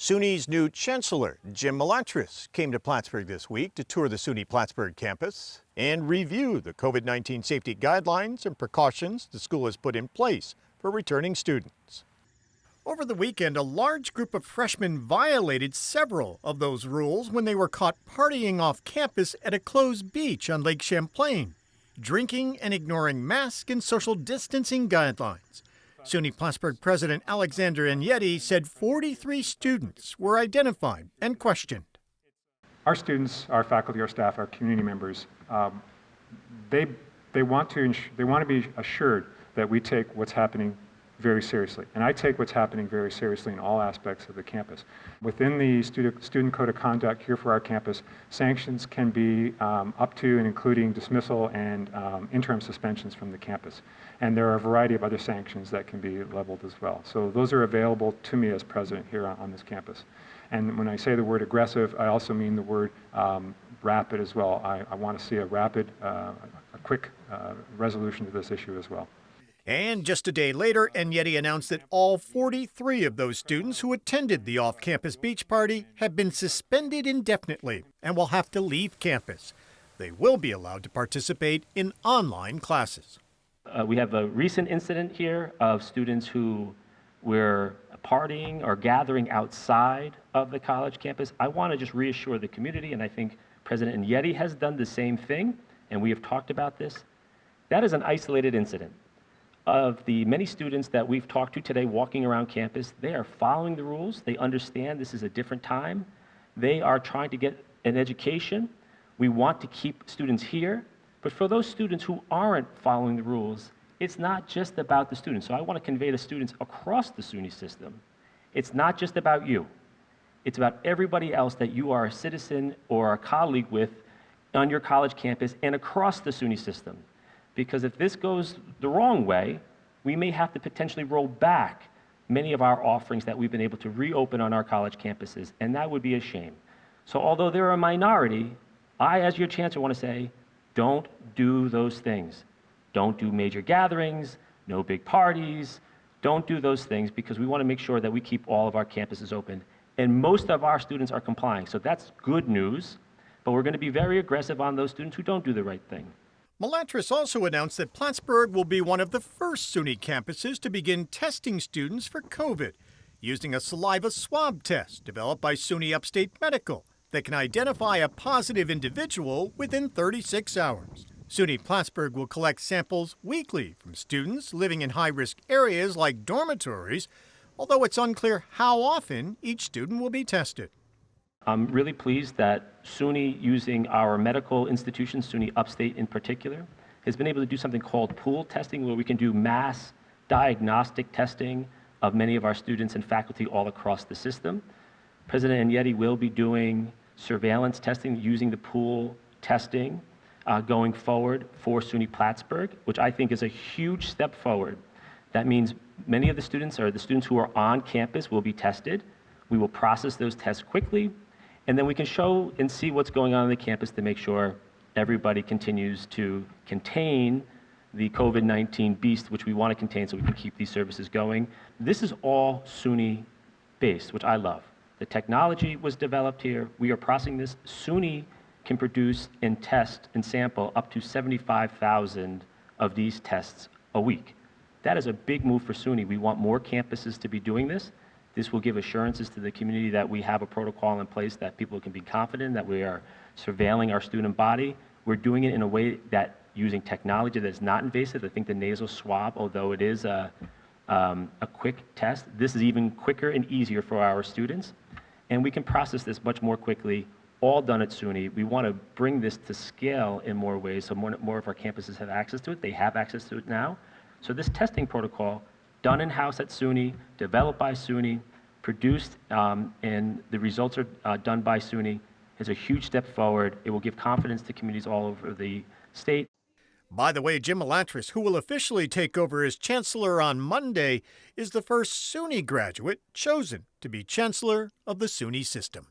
SUNY's new Chancellor Jim Malatras came to Plattsburgh this week to tour the SUNY Plattsburgh campus and review the COVID-19 safety guidelines and precautions the school has put in place for returning students. Over the weekend, a large group of freshmen violated several of those rules when they were caught partying off campus at a closed beach on Lake Champlain, drinking and ignoring mask and social distancing guidelines. SUNY Plattsburgh President Alexander Enyedi said 43 students were identified and questioned. Our students, our faculty, our staff, our community members, they want to be assured that we take what's happening very seriously. And I take what's happening very seriously in all aspects of the campus. Within the student code of conduct here for our campus, sanctions can be up to and including dismissal and interim suspensions from the campus. And there are a variety of other sanctions that can be leveled as well. So those are available to me as president here on this campus. And when I say the word aggressive, I also mean the word rapid as well. I want to see a rapid, a quick resolution to this issue as well. And just a day later, Enyedi announced that all 43 of those students who attended the off-campus beach party have been suspended indefinitely and will have to leave campus. They will be allowed to participate in online classes. We have a recent incident here of students who were partying or gathering outside of the college campus. I want to just reassure the community, and I think President Enyedi has done the same thing, and we have talked about this. That is an isolated incident. Of the many students that we've talked to today walking around campus, they are following the rules. They understand this is a different time. They are trying to get an education. We want to keep students here. But for those students who aren't following the rules, it's not just about the students. So I want to convey to students across the SUNY system, it's not just about you. It's about everybody else that you are a citizen or a colleague with on your college campus and across the SUNY system. Because if this goes the wrong way, we may have to potentially roll back many of our offerings that we've been able to reopen on our college campuses, and that would be a shame. So although they're a minority, I, as your chancellor, want to say, don't do those things. Don't do major gatherings, no big parties. Don't do those things because we want to make sure that we keep all of our campuses open. And most of our students are complying, so that's good news, but we're going to be very aggressive on those students who don't do the right thing. Malatras also announced that Plattsburgh will be one of the first SUNY campuses to begin testing students for COVID using a saliva swab test developed by SUNY Upstate Medical that can identify a positive individual within 36 hours. SUNY Plattsburgh will collect samples weekly from students living in high-risk areas like dormitories, although it's unclear how often each student will be tested. I'm really pleased that SUNY, using our medical institutions, SUNY Upstate in particular, has been able to do something called pool testing, where we can do mass diagnostic testing of many of our students and faculty all across the system. President Enyedi will be doing surveillance testing using the pool testing going forward for SUNY Plattsburgh, which I think is a huge step forward. That means many of the students, or the students who are on campus, will be tested. We will process those tests quickly, and then we can show and see what's going on the campus to make sure everybody continues to contain the COVID-19 beast, which we want to contain so we can keep these services going. This is all SUNY based, which I love. The technology was developed here. We are processing this. SUNY can produce and test and sample up to 75,000 of these tests a week. That is a big move for SUNY. We want more campuses to be doing this. This will give assurances to the community that we have a protocol in place that people can be confident that we are surveilling our student body. We're doing it in a way that using technology that's not invasive. I think the nasal swab, although it is a quick test, this is even quicker and easier for our students. And we can process this much more quickly, all done at SUNY. We want to bring this to scale in more ways so more of our campuses have access to it. They have access to it now. So this testing protocol, done in-house at SUNY, developed by SUNY, produced, and the results are done by SUNY, is a huge step forward. It will give confidence to communities all over the state. By the way, Jim Malatras, who will officially take over as Chancellor on Monday, is the first SUNY graduate chosen to be Chancellor of the SUNY system.